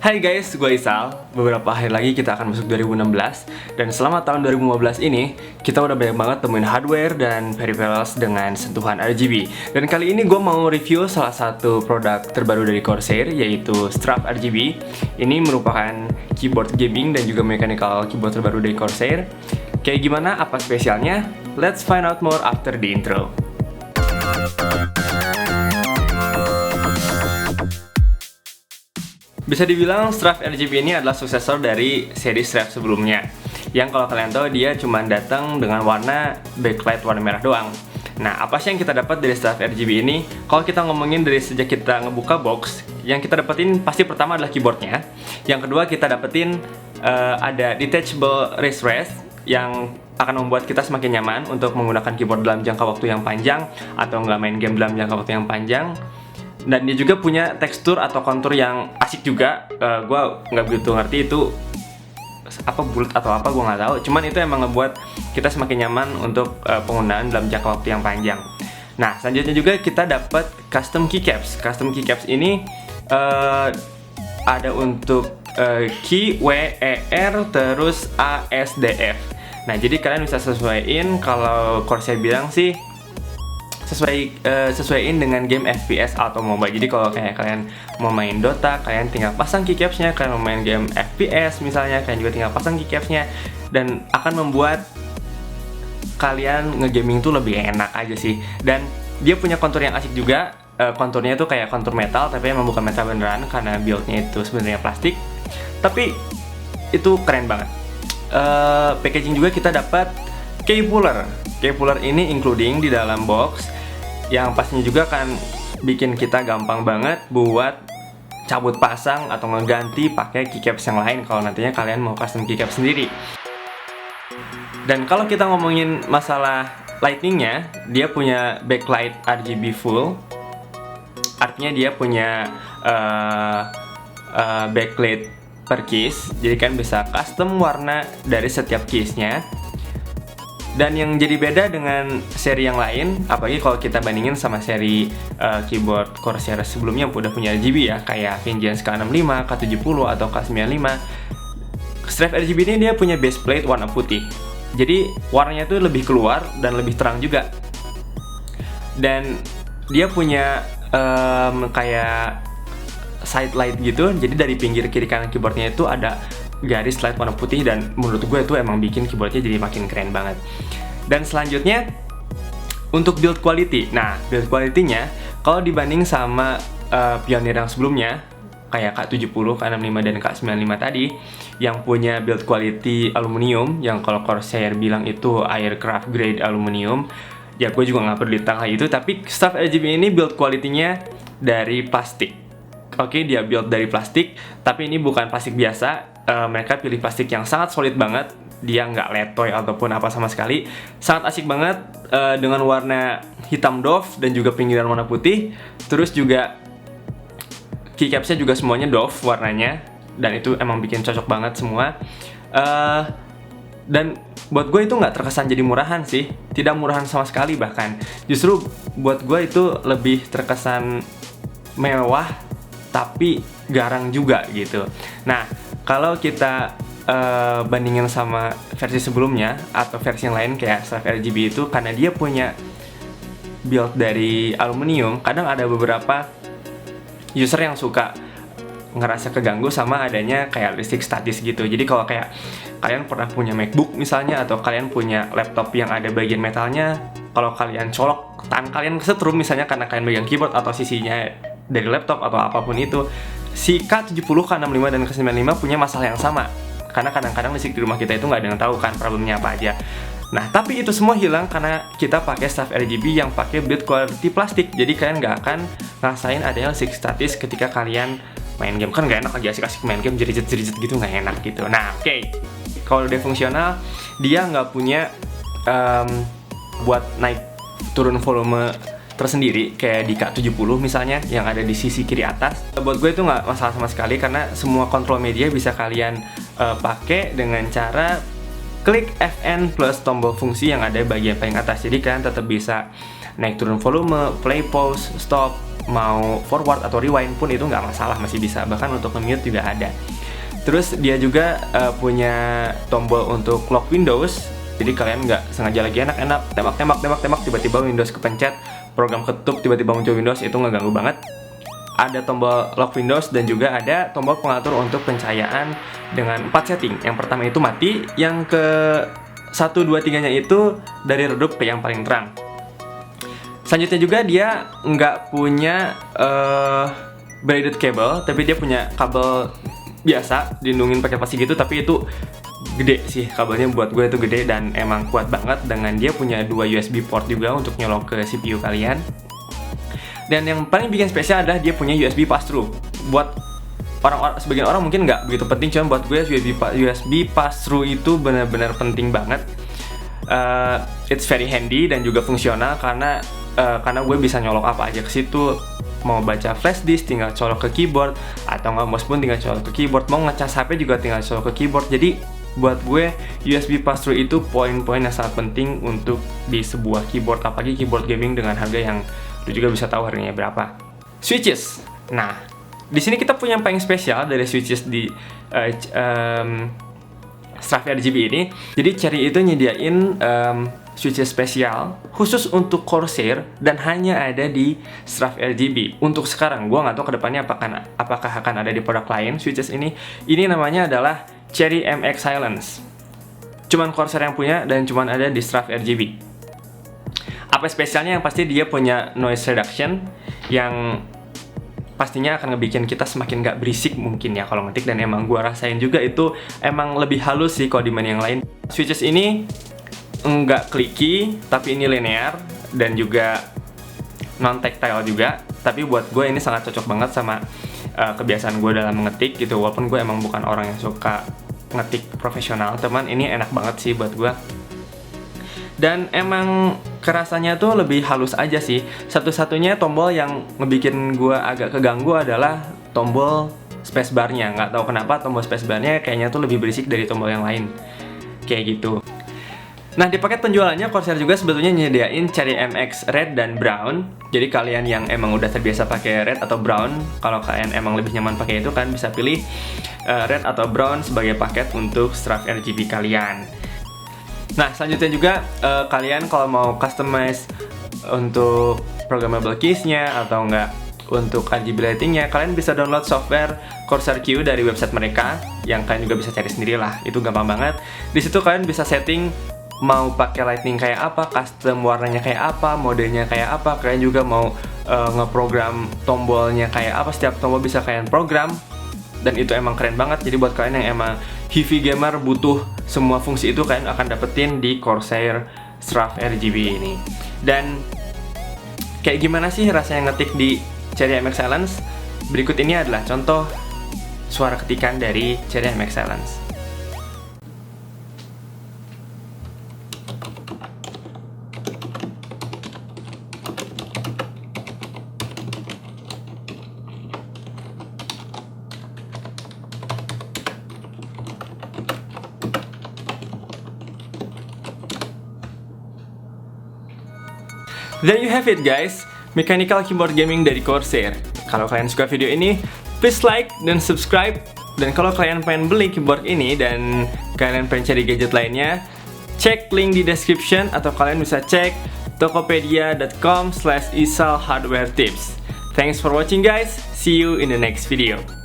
Hai guys, gue Isal. Beberapa hari lagi kita akan masuk 2016. Dan selama tahun 2015 ini, kita udah banyak banget temuin hardware dan peripherals dengan sentuhan RGB. Dan kali ini gue mau review salah satu produk terbaru dari Corsair, yaitu Strap RGB. Ini merupakan keyboard gaming dan juga mechanical keyboard terbaru dari Corsair. Kayak gimana, apa spesialnya? Let's find out more after the intro. Bisa dibilang Strap RGB ini adalah suksesor dari seri Strap sebelumnya, yang kalau kalian tahu dia cuma datang dengan warna backlight warna merah doang. Nah, apa sih yang kita dapat dari Strap RGB ini? Kalau kita ngomongin dari sejak kita ngebuka box, yang kita dapetin pasti pertama adalah keyboardnya. Yang kedua kita dapetin ada detachable wrist rest yang akan membuat kita semakin nyaman untuk menggunakan keyboard dalam jangka waktu yang panjang atau nggak main game dalam jangka waktu yang panjang. Dan dia juga punya tekstur atau kontur yang asik juga. Gue nggak begitu ngerti itu apa bulat atau apa, gue nggak tahu. Cuman itu emang ngebuat kita semakin nyaman untuk penggunaan dalam jangka waktu yang panjang. Nah, selanjutnya juga kita dapat custom keycaps. Custom keycaps ini ada untuk key W, E, R, terus A, S, D, F. Nah, jadi kalian bisa sesuaiin. Kalau Corsair bilang sih sesuaiin dengan game FPS atau MOBA. Jadi kalau kayak kalian mau main Dota, kalian tinggal pasang keycapsnya. Kalian mau main game FPS misalnya, kalian juga tinggal pasang keycapsnya, dan akan membuat kalian ngegaming tuh lebih enak aja sih. Dan dia punya kontur yang asik juga. Konturnya tuh kayak kontur metal, tapi emang bukan metal beneran karena buildnya itu sebenarnya plastik. Tapi itu keren banget. Packaging juga kita dapat key puller. Key puller ini including di dalam box, yang pastinya juga akan bikin kita gampang banget buat cabut pasang atau ngeganti pakai keycaps yang lain kalau nantinya kalian mau custom keycaps sendiri. Dan kalau kita ngomongin masalah lightingnya, dia punya backlight RGB full. Artinya dia punya backlight per keys, jadi kan bisa custom warna dari setiap keysnya. Dan yang jadi beda dengan seri yang lain, apalagi kalau kita bandingin sama seri keyboard Corsair sebelumnya yang udah punya RGB ya, kayak Vengeance K65, K70, atau K95. Strap RGB ini dia punya base plate warna putih, jadi warnanya tuh lebih keluar dan lebih terang juga. Dan dia punya kayak side light gitu, jadi dari pinggir kiri kanan keyboardnya itu ada garis light warna putih, dan menurut gue itu emang bikin keyboardnya jadi makin keren banget. Dan selanjutnya untuk build quality. Nah, build quality-nya kalau dibanding sama Pioneer yang sebelumnya kayak K70, K65, dan K95 tadi yang punya build quality aluminium, yang kalau Corsair bilang itu aircraft grade aluminium, ya gue juga nggak perlu ditangkap itu. Tapi Strap RGB ini build quality-nya dari plastik. Oke, dia build dari plastik, tapi ini bukan plastik biasa. Mereka pilih plastik yang sangat solid banget. Dia nggak letoy ataupun apa sama sekali. Sangat asik banget dengan warna hitam doff dan juga pinggiran warna putih. Terus juga keycapsnya juga semuanya doff warnanya, dan itu emang bikin cocok banget semua. Dan buat gue itu nggak terkesan jadi murahan sih, tidak murahan sama sekali bahkan. Justru buat gue itu lebih terkesan mewah tapi garang juga gitu. Nah, kalau kita bandingin sama versi sebelumnya atau versi yang lain kayak Strap RGB itu, karena dia punya build dari aluminium, kadang ada beberapa user yang suka ngerasa keganggu sama adanya kayak listrik statis gitu. Jadi kalau kayak kalian pernah punya MacBook misalnya, atau kalian punya laptop yang ada bagian metalnya, kalau kalian colok tangan kalian kesetrum misalnya karena kalian megang keyboard atau sisinya dari laptop atau apapun itu, si K70, K65, dan K95 punya masalah yang sama. Karena kadang-kadang listrik di rumah kita itu nggak ada yang tahu kan problemnya apa aja. Nah, tapi itu semua hilang karena kita pakai Strap RGB yang pakai build quality plastik. Jadi kalian nggak akan ngerasain adanya listrik statis ketika kalian main game. Kan nggak enak lagi asik-asik main game jerit-jerit gitu, nggak enak gitu. Nah, oke. Kalau udah fungsional, dia nggak punya buat naik turun volume tersendiri kayak di K70 misalnya yang ada di sisi kiri atas. Buat gue itu nggak masalah sama sekali karena semua kontrol media bisa kalian pakai dengan cara klik Fn plus tombol fungsi yang ada bagian paling atas. Jadi kalian tetap bisa naik turun volume, play, pause, stop, mau forward atau rewind pun itu nggak masalah, masih bisa, bahkan untuk nge-mute juga ada. Terus dia juga punya tombol untuk lock Windows, jadi kalian nggak sengaja lagi enak-enak tembak tiba-tiba Windows kepencet, program ketutup, tiba-tiba muncul Windows, itu ngeganggu banget. Ada tombol lock Windows dan juga ada tombol pengatur untuk pencahayaan dengan 4 setting. Yang pertama itu mati, yang ke 1, 2, 3 nya itu dari redup ke yang paling terang. Selanjutnya juga dia nggak punya braided cable, tapi dia punya kabel biasa dilindungin pakai plastik gitu, tapi itu gede sih kabelnya, buat gue itu gede dan emang kuat banget. Dengan dia punya 2 USB port juga untuk nyolok ke CPU kalian. Dan yang paling bikin spesial adalah dia punya USB pass-through. Buat sebagian orang mungkin nggak begitu penting, cuma buat gue USB pass-through itu benar-benar penting banget. It's very handy dan juga fungsional karena gue bisa nyolok apa aja ke situ. Mau baca flash disk tinggal colok ke keyboard, atau nggak mouse pun tinggal colok ke keyboard, mau ngecas HP juga tinggal colok ke keyboard. Jadi buat gue USB pass-through itu poin-poin yang sangat penting untuk di sebuah keyboard, apalagi keyboard gaming dengan harga yang lu juga bisa tahu harganya berapa. Switches. Nah, di sini kita punya yang paling spesial dari switches di Strafe RGB ini. Jadi Cherry itu nyediain switches spesial khusus untuk Corsair dan hanya ada di Strafe RGB. Untuk sekarang, gue nggak tahu kedepannya apakah akan ada di produk lain switches ini. Ini namanya adalah Cherry MX Silence. Cuman Corsair yang punya dan cuman ada di Strafe RGB. Apa spesialnya? Yang pasti dia punya noise reduction yang pastinya akan ngebikin kita semakin gak berisik mungkin ya kalau ngetik, dan emang gua rasain juga itu emang lebih halus sih kalau dibanding yang lain. Switches ini enggak clicky, tapi ini linear dan juga non-tactile juga, tapi buat gue ini sangat cocok banget sama kebiasaan gue dalam mengetik gitu, walaupun gue emang bukan orang yang suka ngetik profesional, teman ini enak banget sih buat gue. Dan emang kerasanya tuh lebih halus aja sih. Satu-satunya tombol yang ngebikin gue agak keganggu adalah tombol spacebar-nya. Nggak tahu kenapa tombol spacebar-nya kayaknya tuh lebih berisik dari tombol yang lain. Kayak gitu. Nah, di paket penjualannya Corsair juga sebetulnya nyediain Cherry MX Red dan Brown. Jadi kalian yang emang udah terbiasa pakai Red atau Brown, kalau kalian emang lebih nyaman pakai itu, kan bisa pilih Red atau Brown sebagai paket untuk Strafe RGB kalian. Nah, selanjutnya juga kalian kalau mau customize untuk programmable keys-nya atau enggak untuk RGB lighting-nya, kalian bisa download software Corsair Q dari website mereka, yang kalian juga bisa cari sendiri lah. Itu gampang banget. Di situ kalian bisa setting mau pakai lighting kayak apa, custom warnanya kayak apa, modenya kayak apa. Kalian juga mau ngeprogram tombolnya kayak apa, setiap tombol bisa kalian program. Dan itu emang keren banget. Jadi buat kalian yang emang heavy gamer butuh semua fungsi itu, kalian akan dapetin di Corsair Strafe RGB ini. Dan kayak gimana sih rasanya ngetik di Cherry MX Silence? Berikut ini adalah contoh suara ketikan dari Cherry MX Silence. There you have it guys, mechanical keyboard gaming dari Corsair. Kalau kalian suka video ini, please like dan subscribe. Dan kalau kalian pengen beli keyboard ini dan kalian pengen cari gadget lainnya, cek link di description atau kalian bisa cek tokopedia.com/isalhardwaretips. Thanks for watching guys, see you in the next video.